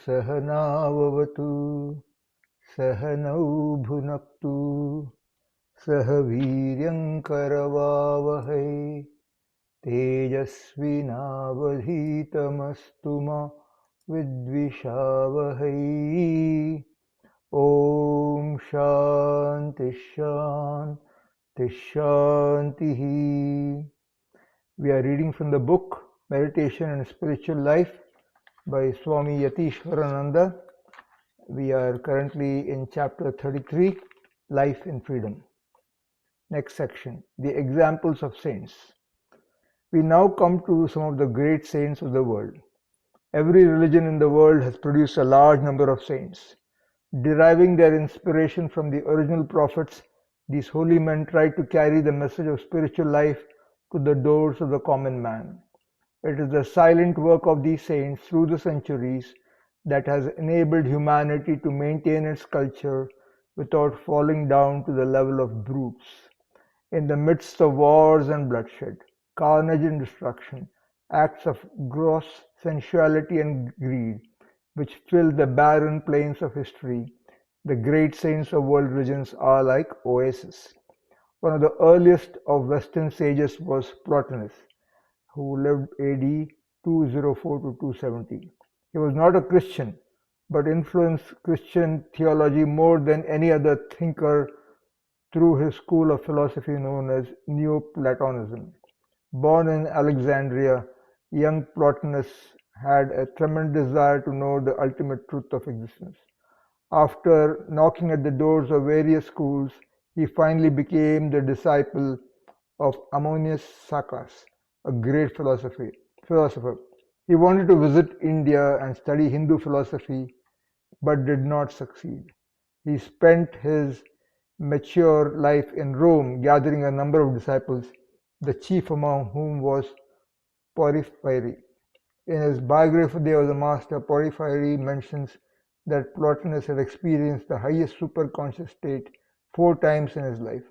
सहनाववतु सहनौ भुनक्तु सह वीर्यङ्करवावहै तेजस्विनावधीतमस्तु मा विद्विषावहै। ॐ शान्ति शान्ति शान्तिः. We are reading from the book Meditation and Spiritual Life by Swami Yatiswarananda. We are currently in chapter 33, Life in Freedom. Next section, the examples of saints. We now come to some of the great saints of the world. Every religion in the world has produced a large number of saints. Deriving their inspiration from the original prophets, these holy men tried to carry the message of spiritual life to the doors of the common man. It is the silent work of these saints through the centuries that has enabled humanity to maintain its culture without falling down to the level of brutes. In the midst of wars and bloodshed, carnage and destruction, acts of gross sensuality and greed, which fill the barren plains of history, the great saints of world religions are like oases. One of the earliest of Western sages was Plotinus, who lived AD 204 to 270. He was not a Christian, but influenced Christian theology more than any other thinker through his school of philosophy known as Neoplatonism. Born in Alexandria, young Plotinus had a tremendous desire to know the ultimate truth of existence. After knocking at the doors of various schools, he finally became the disciple of Ammonius Saccas, a great philosopher. He wanted to visit India and study Hindu philosophy, but did not succeed. He spent his mature life in Rome, gathering a number of disciples, the chief among whom was Porphyry. In his biography of the master, Porphyry mentions that Plotinus had experienced the highest superconscious state 4 times in his life.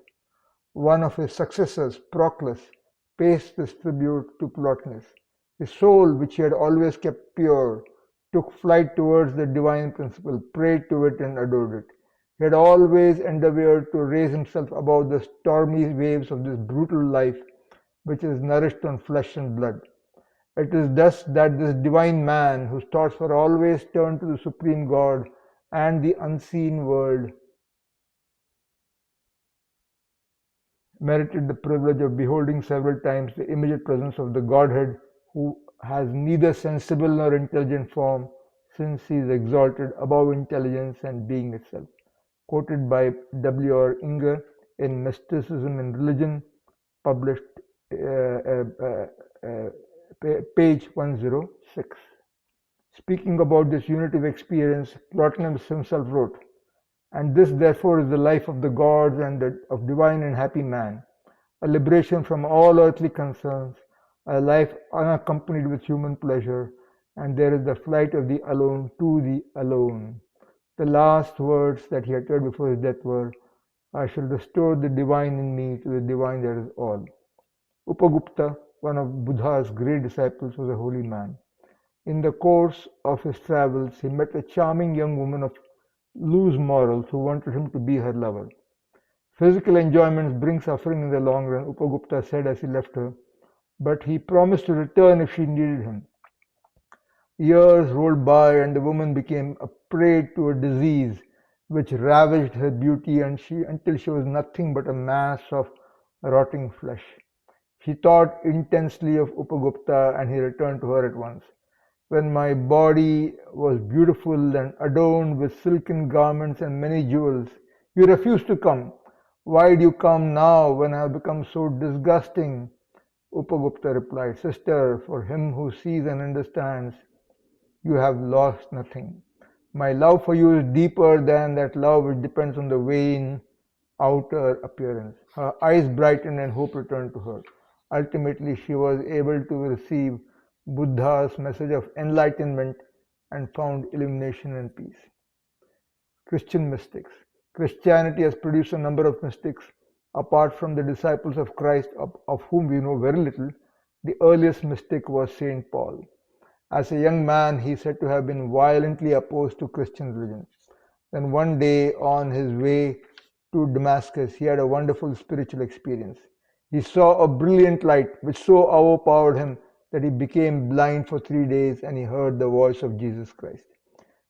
One of his successors, Proclus, pays this tribute to Plotinus. His soul, which he had always kept pure, took flight towards the divine principle, prayed to it and adored it. He had always endeavored to raise himself above the stormy waves of this brutal life, which is nourished on flesh and blood. It is thus that this divine man, whose thoughts were always turned to the Supreme God and the unseen world, merited the privilege of beholding several times the immediate presence of the Godhead, who has neither sensible nor intelligent form, since he is exalted above intelligence and being itself. Quoted by W.R. Inger in Mysticism and Religion, published page 106. Speaking about this unity of experience, Plotinus himself wrote, "And this therefore is the life of the gods and of divine and happy man, a liberation from all earthly concerns, a life unaccompanied with human pleasure, and there is the flight of the alone to the alone." The last words that he uttered before his death were, "I shall restore the divine in me to the divine that is all." Upagupta, one of Buddha's great disciples, was a holy man. In the course of his travels, he met a charming young woman of loose morals who wanted him to be her lover. "Physical enjoyments bring suffering in the long run," Upagupta said as he left her, but he promised to return if she needed him. Years rolled by and the woman became a prey to a disease which ravaged her beauty until she was nothing but a mass of rotting flesh. She thought intensely of Upagupta and he returned to her at once. "When my body was beautiful and adorned with silken garments and many jewels, you refused to come. Why do you come now when I have become so disgusting?" Upagupta replied, "Sister, for him who sees and understands, you have lost nothing. My love for you is deeper than that love which depends on the vain outer appearance." Her eyes brightened and hope returned to her. Ultimately, she was able to receive Buddha's message of enlightenment and found illumination and peace. Christian mystics. Christianity has produced a number of mystics. Apart from the disciples of Christ, of whom we know very little, the earliest mystic was Saint Paul. As a young man, he is said to have been violently opposed to Christian religion. Then one day on his way to Damascus, he had a wonderful spiritual experience. He saw a brilliant light which so overpowered him that he became blind for 3 days, and he heard the voice of Jesus Christ.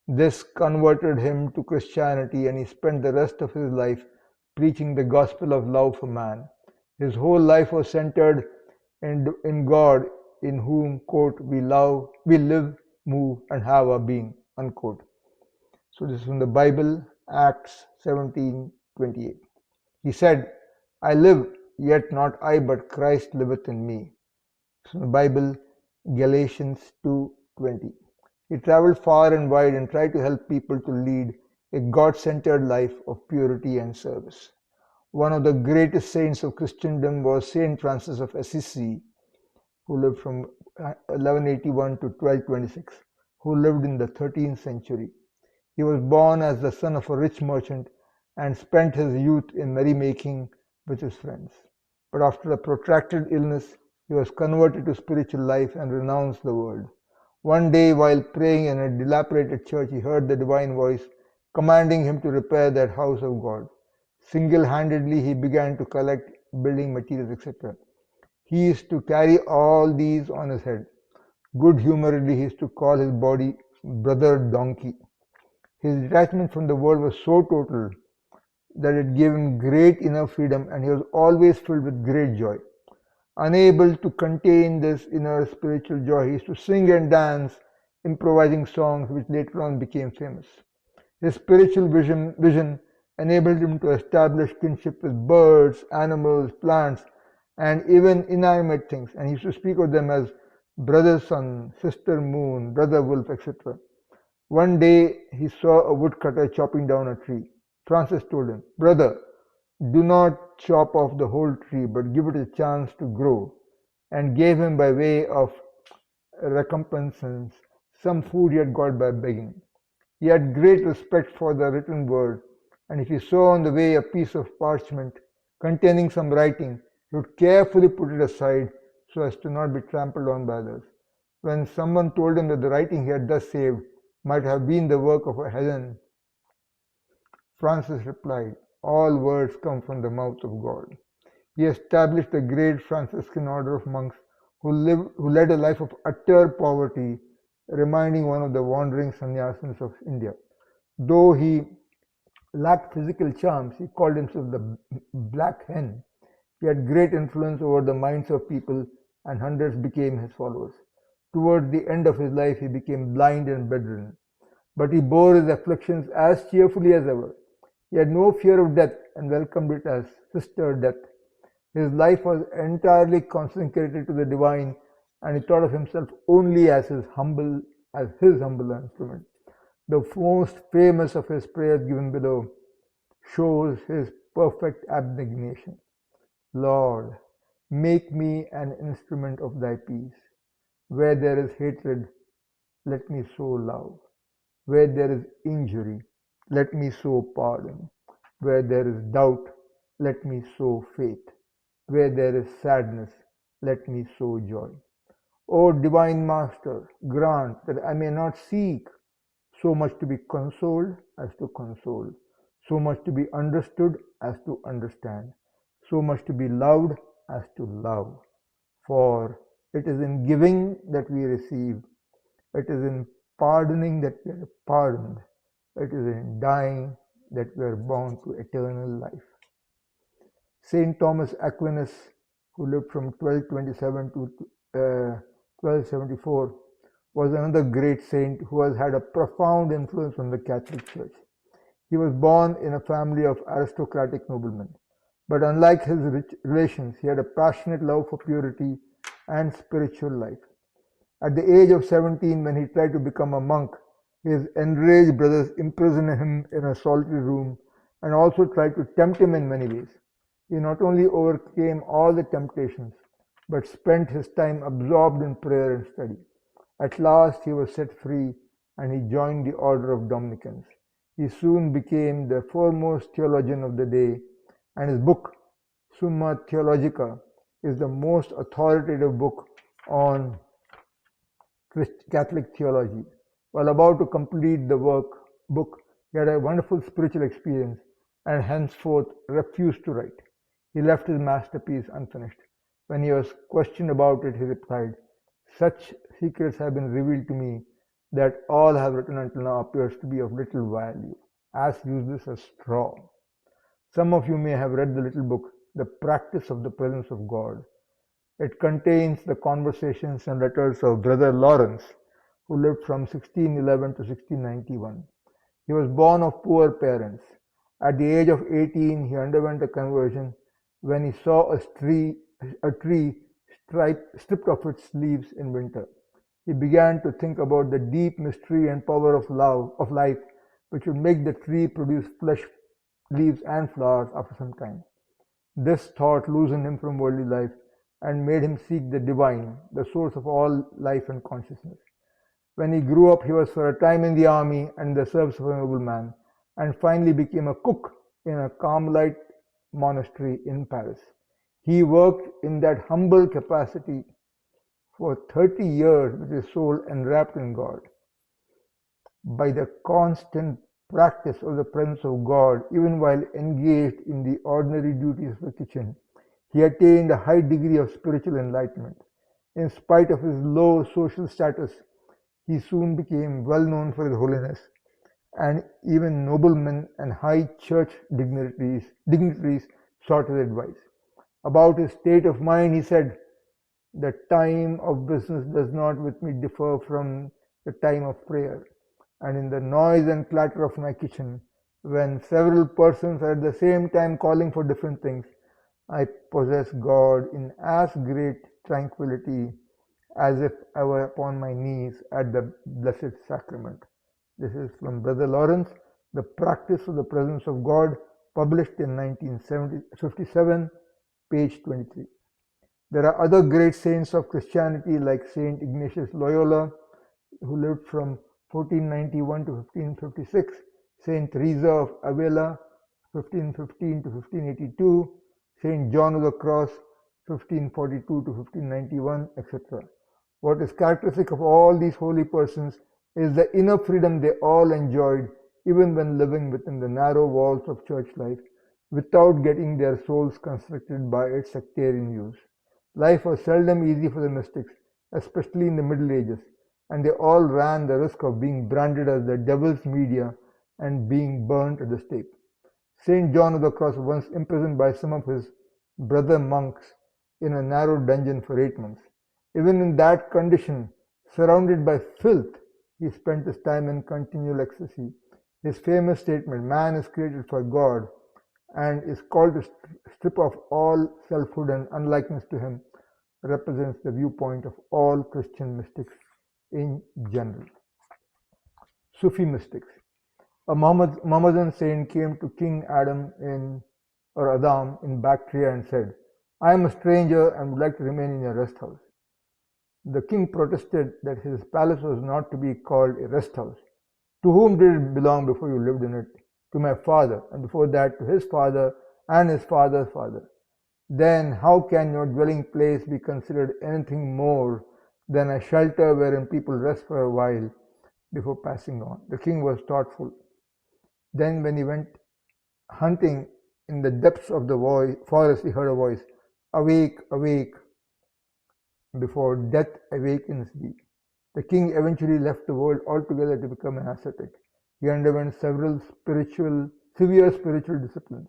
This converted him to Christianity, and he spent the rest of his life preaching the gospel of love for man. His whole life was centered in God, in whom, quote, we live, move, and have our being, unquote. So this is from the Bible, Acts 17:28. He said, I live, yet not I, but Christ liveth in me. From the Bible, Galatians 2:20. He traveled far and wide and tried to help people to lead a God-centered life of purity and service. One of the greatest saints of Christendom was Saint Francis of Assisi, who lived from 1181 to 1226, who lived in the 13th century. He was born as the son of a rich merchant and spent his youth in merrymaking with his friends. But after a protracted illness, he was converted to spiritual life and renounced the world. One day, while praying in a dilapidated church, he heard the divine voice commanding him to repair that house of God. Single-handedly, he began to collect building materials, etc. He used to carry all these on his head. Good-humoredly, he used to call his body Brother Donkey. His detachment from the world was so total that it gave him great inner freedom, and he was always filled with great joy. Unable to contain this inner spiritual joy, he used to sing and dance, improvising songs which later on became famous. His spiritual vision enabled him to establish kinship with birds, animals, plants, and even inanimate things, and he used to speak of them as brother sun, sister moon, brother wolf, etc. One day he saw a woodcutter chopping down a tree. Francis told him, Brother, do not chop off the whole tree, but give it a chance to grow, and gave him by way of recompense some food he had got by begging. He had great respect for the written word, and if he saw on the way a piece of parchment containing some writing, he would carefully put it aside so as to not be trampled on by others. When someone told him that the writing he had thus saved might have been the work of a heathen, Francis replied, all words come from the mouth of God. He established the great Franciscan order of monks who led a life of utter poverty, reminding one of the wandering sannyasins of India. Though he lacked physical charms, he called himself the Black Hen. He had great influence over the minds of people, and hundreds became his followers. Towards the end of his life, he became blind and bedridden. But he bore his afflictions as cheerfully as ever. He had no fear of death and welcomed it as Sister Death. His life was entirely consecrated to the divine, and he thought of himself only as his humble instrument. The most famous of his prayers given below shows his perfect abnegation. Lord, make me an instrument of thy peace. Where there is hatred, let me sow love. Where there is injury, let me sow pardon. Where there is doubt, let me sow faith. Where there is sadness, let me sow joy. O Divine Master, grant that I may not seek so much to be consoled as to console, so much to be understood as to understand, so much to be loved as to love. For it is in giving that we receive, it is in pardoning that we are pardoned, it is in dying that we are bound to eternal life. Saint Thomas Aquinas, who lived from 1227 to 1274, was another great saint who has had a profound influence on the Catholic Church. He was born in a family of aristocratic noblemen, but unlike his rich relations, he had a passionate love for purity and spiritual life. At the age of 17, when he tried to become a monk, his enraged brothers imprisoned him in a solitary room and also tried to tempt him in many ways. He not only overcame all the temptations, but spent his time absorbed in prayer and study. At last he was set free, and he joined the order of Dominicans. He soon became the foremost theologian of the day, and his book, Summa Theologica, is the most authoritative book on Catholic theology. While about to complete the book, he had a wonderful spiritual experience and henceforth refused to write. He left his masterpiece unfinished. When he was questioned about it, he replied, "Such secrets have been revealed to me that all I have written until now appears to be of little value, as useless as straw." Some of you may have read the little book, The Practice of the Presence of God. It contains the conversations and letters of Brother Lawrence, who lived from 1611 to 1691. He was born of poor parents. At the age of 18, he underwent a conversion when he saw a tree stripped of its leaves in winter. He began to think about the deep mystery and power of life, which would make the tree produce flesh, leaves, and flowers after some time. This thought loosened him from worldly life and made him seek the divine, the source of all life and consciousness. When he grew up, he was for a time in the army and in the service of a nobleman, and finally became a cook in a Carmelite monastery in Paris. He worked in that humble capacity for 30 years with his soul enwrapped in God. By the constant practice of the presence of God, even while engaged in the ordinary duties of the kitchen, he attained a high degree of spiritual enlightenment. In spite of his low social status, he soon became well known for his holiness, and even noblemen and high church dignitaries sought his advice. About his state of mind, he said, "The time of business does not with me differ from the time of prayer, and in the noise and clatter of my kitchen, when several persons are at the same time calling for different things, I possess God in as great tranquillity as if I were upon my knees at the Blessed Sacrament." This is from Brother Lawrence, The Practice of the Presence of God, published in 1957, page 23. There are other great saints of Christianity like Saint Ignatius Loyola, who lived from 1491 to 1556, Saint Teresa of Avila, 1515 to 1582, Saint John of the Cross, 1542 to 1591, etc. What is characteristic of all these holy persons is the inner freedom they all enjoyed, even when living within the narrow walls of church life, without getting their souls constricted by its sectarian views. Life was seldom easy for the mystics, especially in the Middle Ages, and they all ran the risk of being branded as the devil's media and being burnt at the stake. Saint John of the Cross was once imprisoned by some of his brother monks in a narrow dungeon for 8 months. Even in that condition, surrounded by filth, he spent his time in continual ecstasy. His famous statement, "Man is created for God," and is called to strip off all selfhood and unlikeness to him, represents the viewpoint of all Christian mystics in general. Sufi mystics. A Mohammedan saint came to King Adam in Bactria and said, "I am a stranger and would like to remain in your rest house." The king protested that his palace was not to be called a rest house. "To whom did it belong before you lived in it?" "To my father, and before that to his father and his father's father." "Then how can your dwelling place be considered anything more than a shelter wherein people rest for a while before passing on?" The king was thoughtful. Then when he went hunting in the depths of the forest, he heard a voice, "Awake, awake, before death awakens thee." The king eventually left the world altogether to become an ascetic. He underwent several severe spiritual disciplines.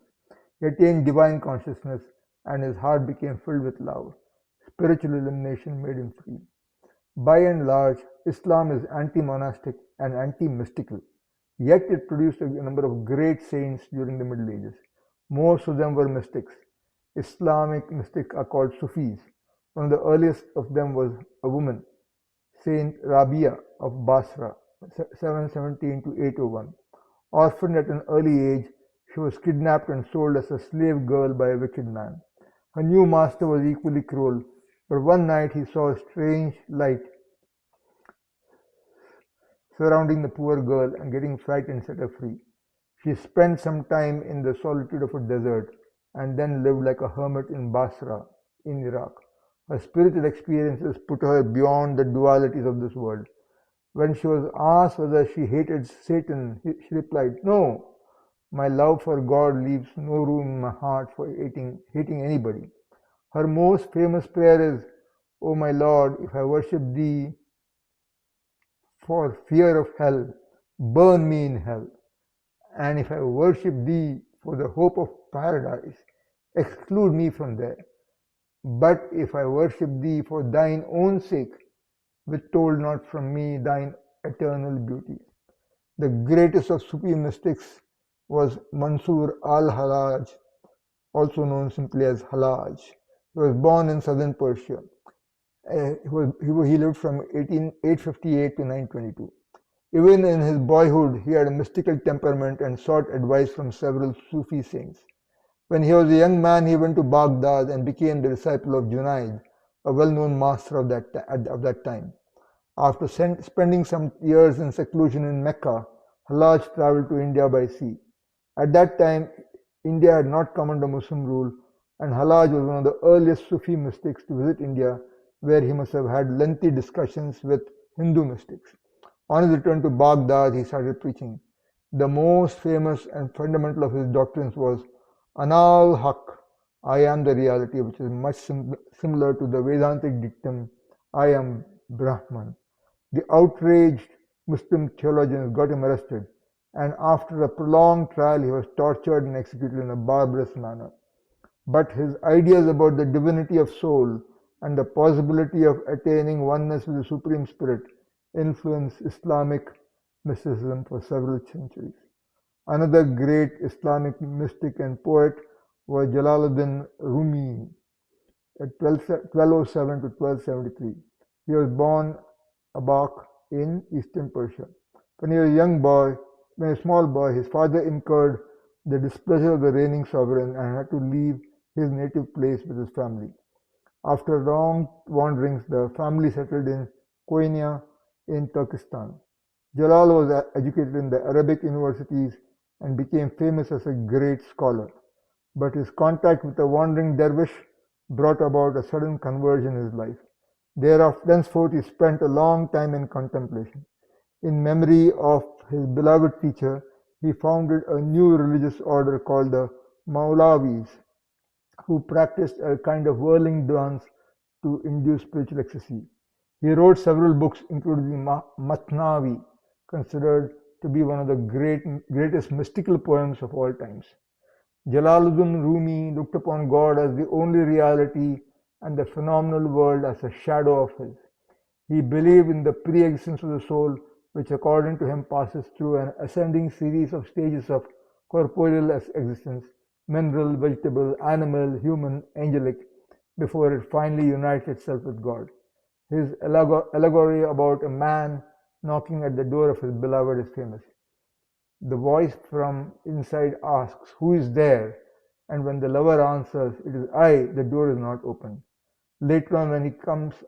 He attained divine consciousness, and his heart became filled with love. Spiritual illumination made him free. By and large, Islam is anti-monastic and anti-mystical. Yet it produced a number of great saints during the Middle Ages. Most of them were mystics. Islamic mystics are called Sufis. One of the earliest of them was a woman, Saint Rabia of Basra, 717 to 801. Orphaned at an early age, she was kidnapped and sold as a slave girl by a wicked man. Her new master was equally cruel, but one night he saw a strange light surrounding the poor girl, and getting frightened set her free. She spent some time in the solitude of a desert and then lived like a hermit in Basra, in Iraq. Her spiritual experiences put her beyond the dualities of this world. When she was asked whether she hated Satan, she replied, "No, my love for God leaves no room in my heart for hating anybody." Her most famous prayer is, "O my Lord, if I worship Thee for fear of hell, burn me in hell. And if I worship Thee for the hope of paradise, exclude me from there. But if I worship Thee for Thine own sake, withhold not from me Thine eternal beauty." The greatest of Sufi mystics was Mansur al-Hallaj, also known simply as Hallaj. He was born in southern Persia. He lived from 858 to 922. Even in his boyhood, he had a mystical temperament and sought advice from several Sufi saints. When he was a young man, he went to Baghdad and became the disciple of Junaid, a well-known master of that time. After spending some years in seclusion in Mecca, Hallaj traveled to India by sea. At that time, India had not come under Muslim rule, and Hallaj was one of the earliest Sufi mystics to visit India, where he must have had lengthy discussions with Hindu mystics. On his return to Baghdad, he started preaching. The most famous and fundamental of his doctrines was Anal Haq, I am the reality, which is much similar to the Vedantic dictum, I am Brahman. The outraged Muslim theologians got him arrested, and after a prolonged trial, he was tortured and executed in a barbarous manner. But his ideas about the divinity of soul and the possibility of attaining oneness with the Supreme Spirit influenced Islamic mysticism for several centuries. Another great Islamic mystic and poet was Jalaluddin Rumi at 1207 to 1273. He was born Abak in eastern Persia. When he was a small boy, his father incurred the displeasure of the reigning sovereign and had to leave his native place with his family. After long wanderings, the family settled in Konya in Turkestan. Jalal was educated in the Arabic universities and became famous as a great scholar. But his contact with a wandering dervish brought about a sudden conversion in his life. Thenceforth, he spent a long time in contemplation. In memory of his beloved teacher, he founded a new religious order called the Maulavis, who practiced a kind of whirling dance to induce spiritual ecstasy. He wrote several books, including the Matnavi, considered to be one of the greatest mystical poems of all times. Jalaluddin Rumi looked upon God as the only reality and the phenomenal world as a shadow of his. He believed in the pre-existence of the soul, which according to him passes through an ascending series of stages of corporeal existence, mineral, vegetable, animal, human, angelic, before it finally unites itself with God. His allegory about a man knocking at the door of his beloved is famous. The voice from inside asks, "Who is there?" And when the lover answers, "It is I," the door is not opened. Later on, when he comes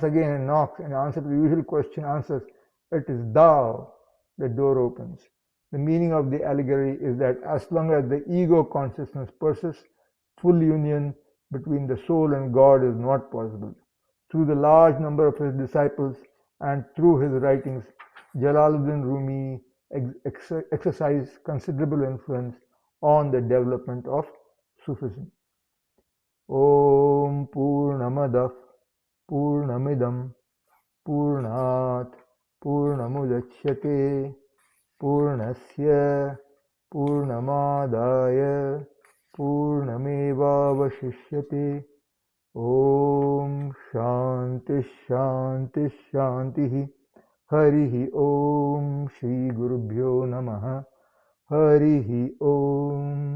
again and knocks, and answer to the usual question answers, "It is thou," the door opens. The meaning of the allegory is that as long as the ego consciousness persists, full union between the soul and God is not possible. Through the large number of his disciples and through his writings, Jalaluddin Rumi exercised considerable influence on the development of Sufism. Om Purnamadah Purnamidam Purnat Purnamudachyate Purnasya Purnamadaya Purnamevavashishyate. Om Shanti Shanti Shanti. Harihi Om Shri Gurubhyo Namaha. Harihi Om.